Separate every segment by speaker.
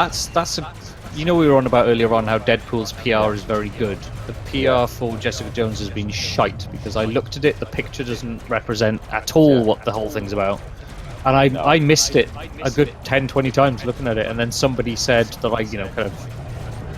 Speaker 1: that's a, you know, we were on about earlier on how Deadpool's PR is very good. The PR for Jessica Jones has been shite because I looked at it, the picture doesn't represent at all what the whole thing's about. And I missed it a good 10, 20 times looking at it, and then somebody said that I, kind of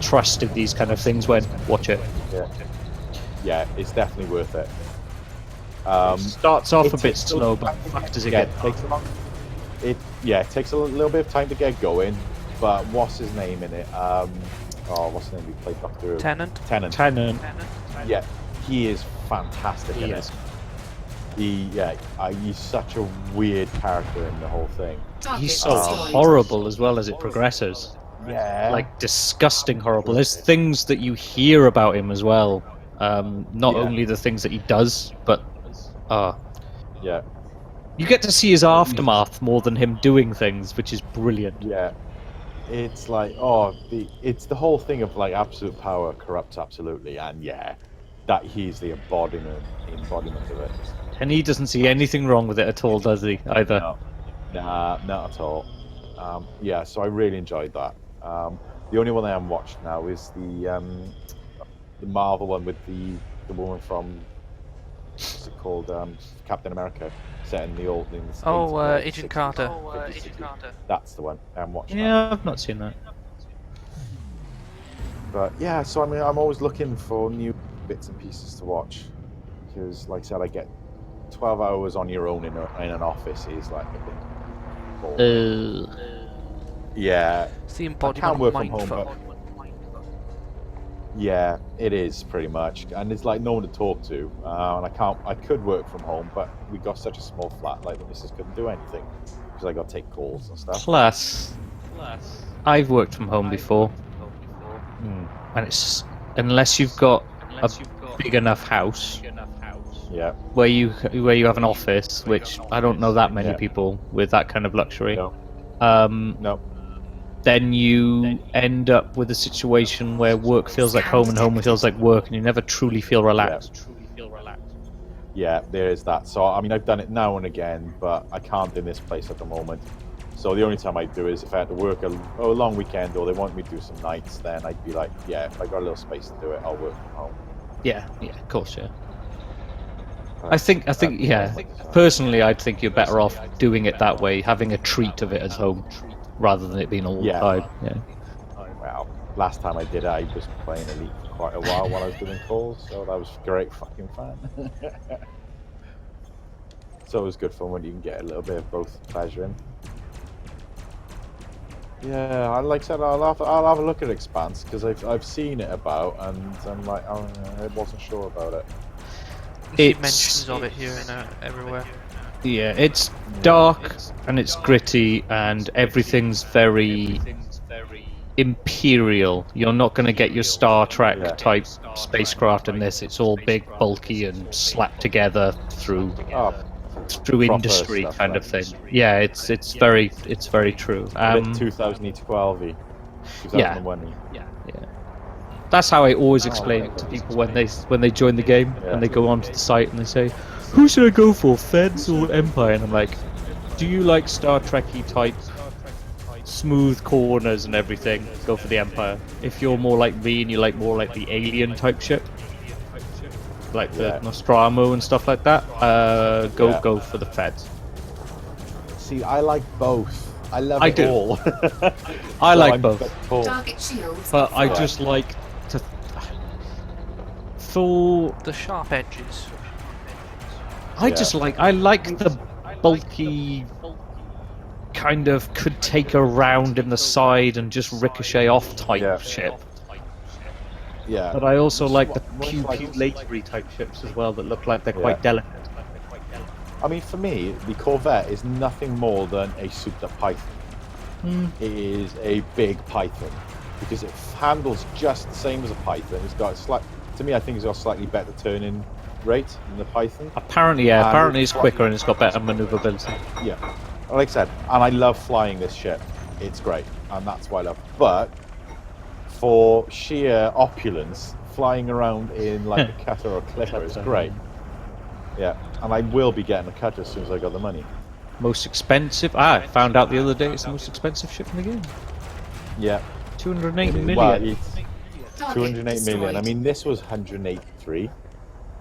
Speaker 1: trusted these kind of things when watch it.
Speaker 2: Yeah, it's definitely worth it.
Speaker 1: Starts off a bit slow, but fuck does it get?
Speaker 2: It takes a little bit of time to get going, but what's his name in it? What's his name? He played Doctor
Speaker 1: Tennant.
Speaker 2: Yeah, he is fantastic in it. He's such a weird character in the whole thing.
Speaker 1: He's so horrible as well as it progresses.
Speaker 2: Yeah,
Speaker 1: like disgusting horrible. There's things that you hear about him as well. Not only the things that he does, but you get to see his aftermath more than him doing things, which is brilliant.
Speaker 2: Yeah, it's like it's the whole thing of like absolute power corrupts absolutely, and that he's the embodiment of it.
Speaker 1: And he doesn't see anything wrong with it at all, does he? Either.
Speaker 2: No, not at all. So I really enjoyed that. The only one I haven't watched now is the Marvel one with the woman from what's it called? Captain America, set in the old.
Speaker 3: Agent Carter.
Speaker 2: Agent Carter. That's the one. I haven't watched.
Speaker 1: Yeah, I've not seen that.
Speaker 2: But yeah, so I mean, I'm always looking for new bits and pieces to watch because, like I said, I get 12 hours on your own in an office is like a bit boring. Yeah,
Speaker 3: it's the
Speaker 2: I
Speaker 3: embodiment
Speaker 2: can't work
Speaker 3: of
Speaker 2: from home,
Speaker 3: mindfuck.
Speaker 2: but yeah, it is pretty much, and it's like no one to talk to, and I could work from home, but we got such a small flat, like the missus couldn't do anything because I got to take calls and stuff.
Speaker 1: Plus, I've worked from home before, and it's unless you've got a big enough house.
Speaker 2: Yeah.
Speaker 1: Where you have an office, which I don't know that many people with that kind of luxury.
Speaker 2: No. No.
Speaker 1: Then you end up with a situation where work feels like home and home feels like work, and you never truly feel relaxed.
Speaker 2: Yeah, there is that. So I mean, I've done it now and again, but I can't in this place at the moment. So the only time I do is if I had to work a long weekend or they want me to do some nights, then I'd be like, if I got a little space to do it, I'll work from home.
Speaker 1: Yeah, of course, yeah. I think, personally, I'd think you're better off doing it that way, having a treat of it at home, rather than it being all the time. Yeah.
Speaker 2: Well, last time I did it, I was playing Elite for quite a while I was doing calls, so that was great fucking fun. So it was good fun when you can get a little bit of both pleasure in. Yeah, like I said, I'll have a look at Expanse because I've seen it about, and I'm like, I wasn't sure about it.
Speaker 3: You see mentions of it here and everywhere.
Speaker 1: Yeah, it's dark and it's gritty and everything's very imperial. You're not going to get your Star Trek type spacecraft in this. It's all big, bulky, and slapped together through industry kind of thing. Yeah, it's very true.
Speaker 2: 2012-y. 2001-y.
Speaker 1: Yeah. That's how I always explain it to people when they join the game and they go onto the site and they say, "Who should I go for, Feds or Empire?" And I'm like, "Do you like Star Trek-y type smooth corners and everything? Go for the Empire. If you're more like me and you like more like the alien type ship, like the Nostromo and stuff like that, go for the Feds."
Speaker 2: See, I like both. I love it all.
Speaker 1: I like both. But I
Speaker 2: Yeah.
Speaker 1: just like to for
Speaker 3: The sharp edges.
Speaker 1: I like the bulky kind of could take a round in the side and just ricochet off type ship.
Speaker 2: Yeah.
Speaker 1: But I also like the pew latery type ships as well that look like they're quite delicate.
Speaker 2: I mean, for me, the Corvette is nothing more than a souped-up Python. It is a big Python because it handles just the same as a Python. It's got to me, I think it's got a slightly better turning rate than the Python.
Speaker 1: Apparently, apparently it's quicker and it's got better maneuverability.
Speaker 2: Yeah, like I said, and I love flying this ship. It's great, and that's why I love it. But for sheer opulence, flying around in like a cutter or a clipper is great. Yeah, and I will be getting a cutter as soon as I got the money.
Speaker 1: Most expensive? I found out the other day it's the most expensive ship in the game.
Speaker 2: Yeah.
Speaker 1: 208
Speaker 2: Well,
Speaker 1: million.
Speaker 2: it's 208 million. I mean, this was 183.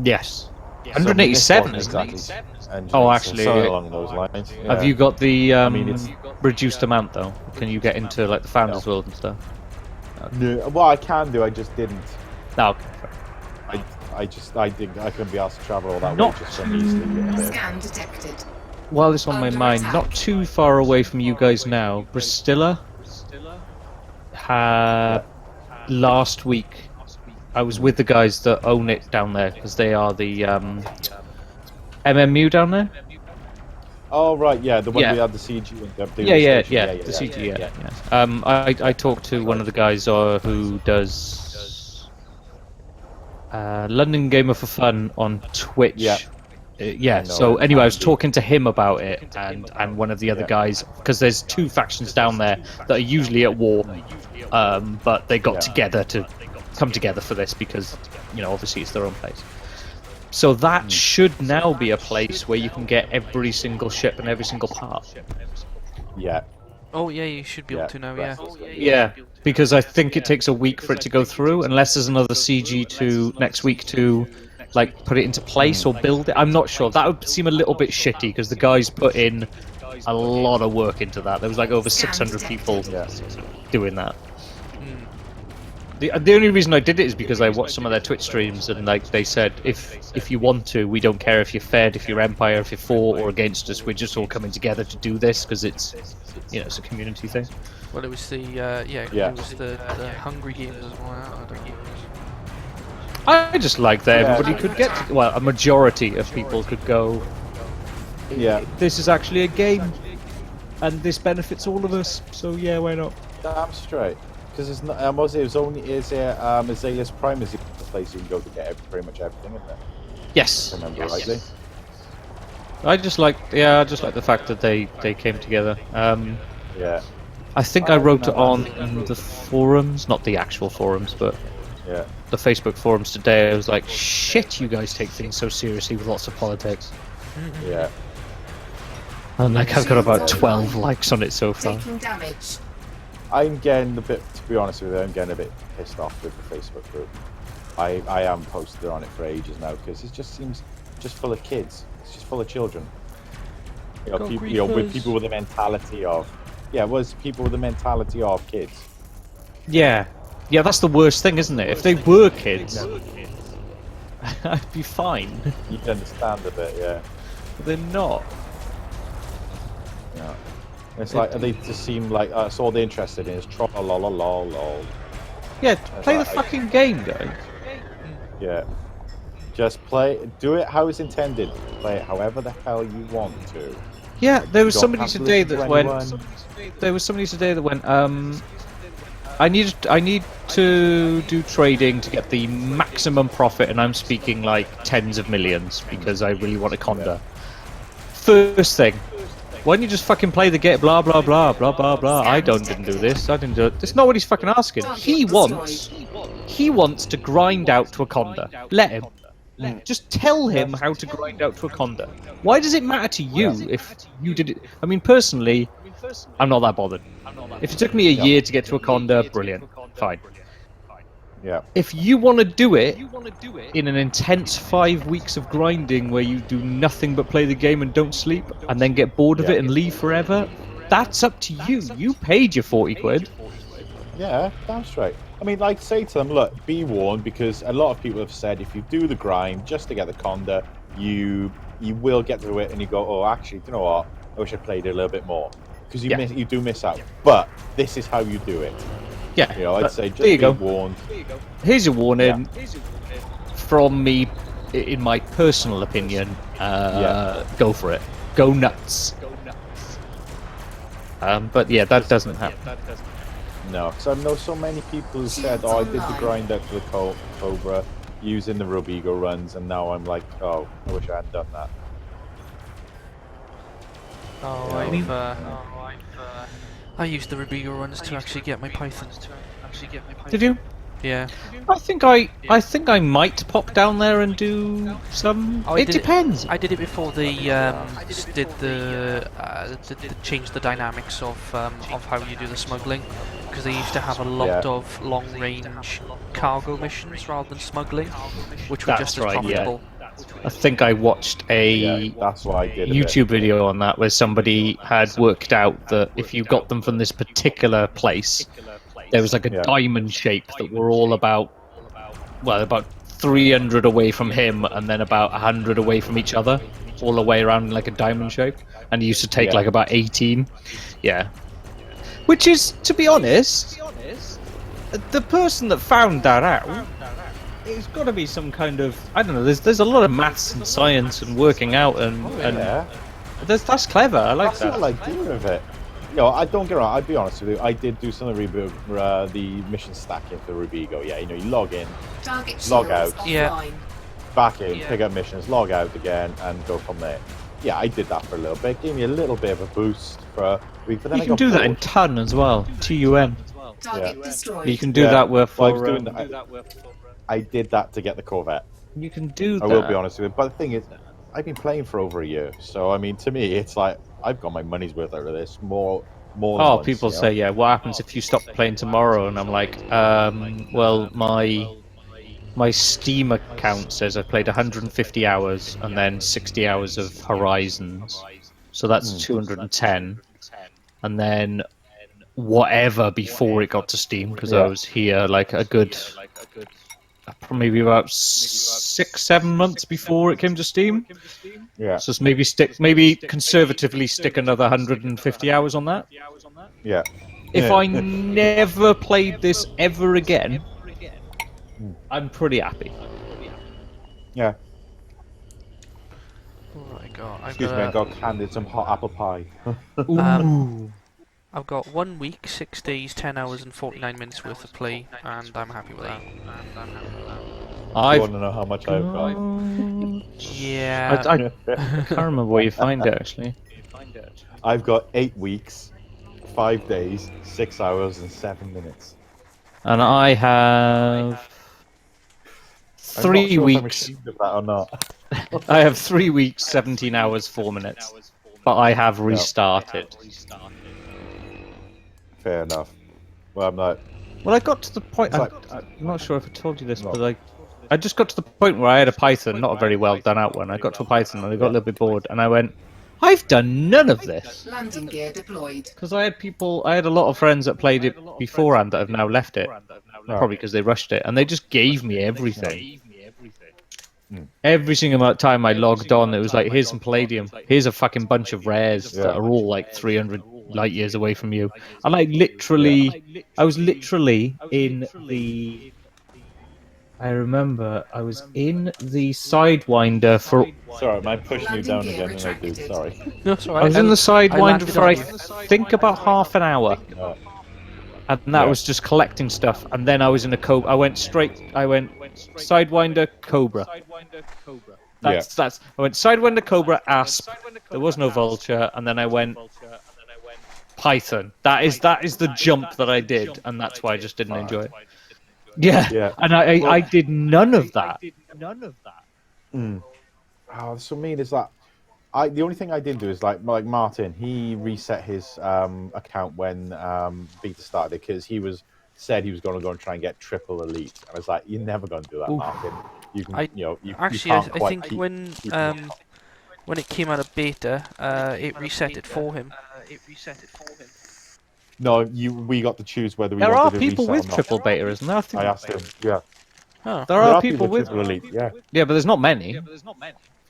Speaker 1: Yes.
Speaker 2: So,
Speaker 1: 187,
Speaker 2: this
Speaker 1: isn't
Speaker 2: wasn't
Speaker 1: it?
Speaker 2: exactly 187,
Speaker 1: Oh, actually,
Speaker 2: something along those lines.
Speaker 1: have
Speaker 2: Yeah.
Speaker 1: you got the
Speaker 2: mean, it's-
Speaker 1: reduced amount though? Can you get into like the Founders World and stuff?
Speaker 2: No, well, I can do. I just didn't.
Speaker 1: No, okay. Fair.
Speaker 2: I think I couldn't be asked to travel all that
Speaker 1: Not
Speaker 2: way just from easily.
Speaker 4: Scan detected.
Speaker 1: While it's on my
Speaker 4: Under
Speaker 1: mind,
Speaker 4: attack.
Speaker 1: not too far away from you guys now, Bristilla had last week. I was with the guys that own it down there because they are the MMU down there.
Speaker 2: Oh right, yeah, the one
Speaker 1: Yeah.
Speaker 2: we had the CG. And the
Speaker 1: Yeah,
Speaker 2: station.
Speaker 1: the CG, yeah. I talked to one of the guys who does London Gamer for Fun on Twitch.
Speaker 2: Yeah.
Speaker 1: Yeah.
Speaker 2: know
Speaker 1: So
Speaker 2: it.
Speaker 1: anyway, I was talking to him about it, and one of the other guys, because there's two factions down there that are usually at war, but they got together to come together for this because, you know, obviously it's their own place. So that should now be a place where you can get every single ship and every single part.
Speaker 2: Yeah.
Speaker 3: Oh yeah, you should be able to now. Yeah.
Speaker 1: Yeah, because I think it takes a week for it to go through, unless there's another CG to next week to like put it into place or build it. I'm not sure. That would seem a little bit shitty because the guys put in a lot of work into that. There was like over 600 people doing that. The only reason I did it is because I watched some of their Twitch streams and like they said, if you want to, we don't care if you're Fed, if you're Empire, if you're for or against us. We're just all coming together to do this because it's, you know, it's a community thing.
Speaker 3: Well, it was the it was the Hungry Games as well. I don't know.
Speaker 1: I just like that everybody could get to, well, a majority of people could go,
Speaker 2: Yeah.
Speaker 1: this is actually a game and this benefits all of us, so yeah, why not?
Speaker 2: Damn straight. Because it's not. It was only Azaleas Prime is the place you can go to get pretty much everything, isn't it?
Speaker 1: Yes.
Speaker 2: If I remember rightly.
Speaker 1: I just like the fact that they came together.
Speaker 2: Yeah.
Speaker 1: I think I wrote it on the forums, not the actual forums, but
Speaker 2: Yeah.
Speaker 1: the Facebook forums today. I was like, shit, you guys take things so seriously with lots of politics.
Speaker 2: Yeah.
Speaker 1: And like, I've got about 12 likes on it so far.
Speaker 4: Taking damage.
Speaker 2: I'm getting a bit, to be honest with you, I'm getting a bit pissed off with the Facebook group. I haven't posted on it for ages now because it just seems just full of kids. It's just full of children. You know, people, with people with the mentality of, people with the mentality of kids.
Speaker 1: Yeah. Yeah, that's the worst thing, isn't it? If they were kids, I'd be fine.
Speaker 2: You'd understand a bit, yeah.
Speaker 1: But they're not.
Speaker 2: Yeah. It's like they just seem like that's all they're interested in is troll.
Speaker 1: Yeah, play the
Speaker 2: like-
Speaker 1: fucking game, guys.
Speaker 2: Yeah. Just do it how it's intended. Play it however the hell you want to.
Speaker 1: Yeah, there was
Speaker 2: Don't
Speaker 1: somebody
Speaker 2: have to
Speaker 1: today
Speaker 2: listen to
Speaker 1: that went.
Speaker 2: anyone.
Speaker 1: There was somebody today that went. I need to do trading to get the maximum profit, and I'm speaking like tens of millions because I really want a Conda. First thing, why don't you just fucking play the game? Blah blah blah blah blah blah. I didn't do this. I didn't do it. That's not what he's fucking asking. He wants to grind out to a Conda. Let him. Just tell him how to grind out to a Conda. Why does it matter to you if you did it? I mean, personally, I'm not that bothered. If it took me a year to get to a Conda, brilliant, fine.
Speaker 2: Yeah.
Speaker 1: If you want to do it in an intense 5 weeks of grinding where you do nothing but play the game and don't sleep, and then get bored of it and leave forever, that's up to you. You paid your 40 quid.
Speaker 2: Yeah, damn straight. I mean, like, say to them, look, be warned, because a lot of people have said if you do the grind just to get the Conda, you will get through it and you go, oh, actually, you know what? I wish I played it a little bit more. Because you do miss out. But this is how you do it.
Speaker 1: Yeah,
Speaker 2: You know, I'd say just
Speaker 1: there you
Speaker 2: be
Speaker 1: go.
Speaker 2: warned.
Speaker 1: Here's your warning from me, in my personal opinion. Go for it. Go nuts. But yeah, that doesn't happen.
Speaker 2: No, because I know so many people who said, oh, I did the grind out to the Cobra using the Robigo runs, and now I'm like, oh, I wish I hadn't done that.
Speaker 3: I used the Rubigo runs to actually get my Pythons.
Speaker 1: Did you?
Speaker 3: Yeah.
Speaker 1: I think I might pop down there and do some.
Speaker 3: Oh,
Speaker 1: it depends.
Speaker 3: I did it before they did the change the dynamics of how you do the smuggling, because because they used to have a lot of long-range cargo missions rather than smuggling, which were just as profitable.
Speaker 1: I think I watched a
Speaker 2: that's why I did
Speaker 1: YouTube video on that where somebody had worked out that if you got them from this particular place, there was like a diamond shape that were all about 300 away from him and then about 100 away from each other, all the way around in like a diamond shape, and he used to take like about 18. Which is, to be honest, the person that found that out, it's got to be some kind of, I don't know, there's a lot of maths and science and working out and that's clever. I like that.
Speaker 2: That's the whole idea of it. I don't get wrong. I'd be honest with you. I did do some of the mission stacking for Rubigo. Yeah, you log in, log out, back in, pick up missions, log out again, and go from there. Yeah, I did that for a little bit. Gave me a little bit of a boost for a week, but then
Speaker 1: you can do that in TUN as well. TUN. You can do that with.
Speaker 2: I did that to get the Corvette.
Speaker 1: You can do that.
Speaker 2: I will be honest with you, but the thing is, I've been playing for over a year, so I mean, to me, it's like I've got my money's worth out of this. More.
Speaker 1: Oh, people say, what happens if you stop playing tomorrow? And I'm like, well, my Steam account says I played 150 hours and then 60 hours of Horizons, so that's 210, and then whatever before it got to Steam, because I was here like a good. Maybe about 6-7 months before it came to Steam.
Speaker 2: Yeah.
Speaker 1: So maybe conservatively stick another 150 hours on that.
Speaker 2: Yeah.
Speaker 1: If I never played this ever again, I'm pretty happy.
Speaker 2: Yeah.
Speaker 3: Oh my god!
Speaker 2: Excuse me, I got handed some hot apple pie.
Speaker 1: Ooh.
Speaker 3: I've got 1 week, 6 days, 10 hours and 49 minutes worth of play, and I'm happy with that.
Speaker 2: I want to know how much I've got.
Speaker 3: Yeah.
Speaker 1: I can't remember where you find it, actually.
Speaker 2: I've got 8 weeks, 5 days, 6 hours and 7 minutes.
Speaker 1: And I have 3 weeks.
Speaker 2: If I'm ashamed of that or not.
Speaker 1: I have 3 weeks, 17 hours, 4 minutes. But I have restarted.
Speaker 2: Fair enough. Well, I'm not.
Speaker 1: Well, I got to the point. I'm not sure if I told you this, but I just got to the point where I had a Python, not a very well done out one. I got to a Python and I got a little bit bored, and I went, I've done none of this.
Speaker 4: Landing gear deployed.
Speaker 1: Because I had a lot of friends that played it beforehand that have now left it, probably because they rushed it, and they just gave me everything. Every single time I logged on, it was like, here's some Palladium, here's a fucking bunch of rares that are all like 300 light years away from you. And I was literally in the... I remember I was in the Sidewinder for...
Speaker 2: Sorry, am I pushing you down again? And I do, sorry.
Speaker 3: No, sorry.
Speaker 1: I was in the Sidewinder for, I think, about half an hour. And that was just collecting stuff. And then I was in a Cobra. I went Sidewinder, Cobra. That's. I went Sidewinder, Cobra, Asp. There was no Vulture, and then I went Python. That is the jump that I did, and that's why I just didn't enjoy it. Yeah. And I did none of that.
Speaker 2: Oh, so mean is that the only thing I didn't do is like Martin. He reset his account when beta started because he said he was going to go and try and get triple elite. And I was like, you're never going to do that, Martin. You can,
Speaker 3: I think when it came out of beta, it reset it for him.
Speaker 2: No, we got to choose whether we
Speaker 1: there
Speaker 2: wanted
Speaker 1: are
Speaker 2: to
Speaker 1: people
Speaker 2: reset
Speaker 1: with
Speaker 2: or not.
Speaker 1: triple beta, isn't there?
Speaker 2: I asked him. Yeah.
Speaker 3: Huh.
Speaker 1: There are people with
Speaker 2: triple elite. Yeah.
Speaker 1: Yeah, but there's not many.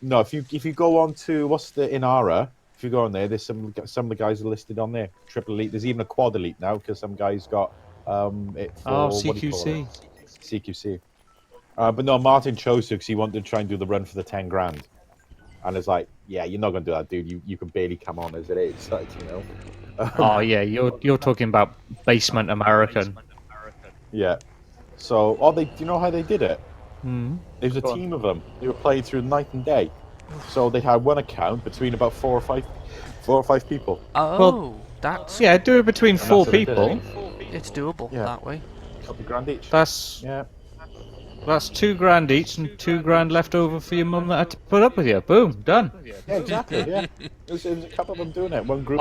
Speaker 2: No, if you go on to what's the Inara, if you go on there, there's some of the guys are listed on there. Triple elite. There's even a quad elite now because some guys got it for
Speaker 1: CQC.
Speaker 2: CQC. But no, Martin chose to because he wanted to try and do the run for the 10 grand. And it's like, yeah, you're not gonna do that, dude. You can barely come on as it is, like, you know.
Speaker 1: Oh yeah, you're talking about basement American.
Speaker 2: Yeah. So, do you know how they did it?
Speaker 1: Hmm.
Speaker 2: There was a team of them. They were playing through night and day. So they had one account between about four or five people.
Speaker 3: Oh, that's
Speaker 1: do it between 4 people.
Speaker 3: it's doable that way.
Speaker 2: Couple grand each.
Speaker 1: That's $2 grand each and $2 grand left over for your mum that had to put up with you. Boom, done.
Speaker 2: Yeah, exactly. Yeah, it was a couple of them doing it. One group.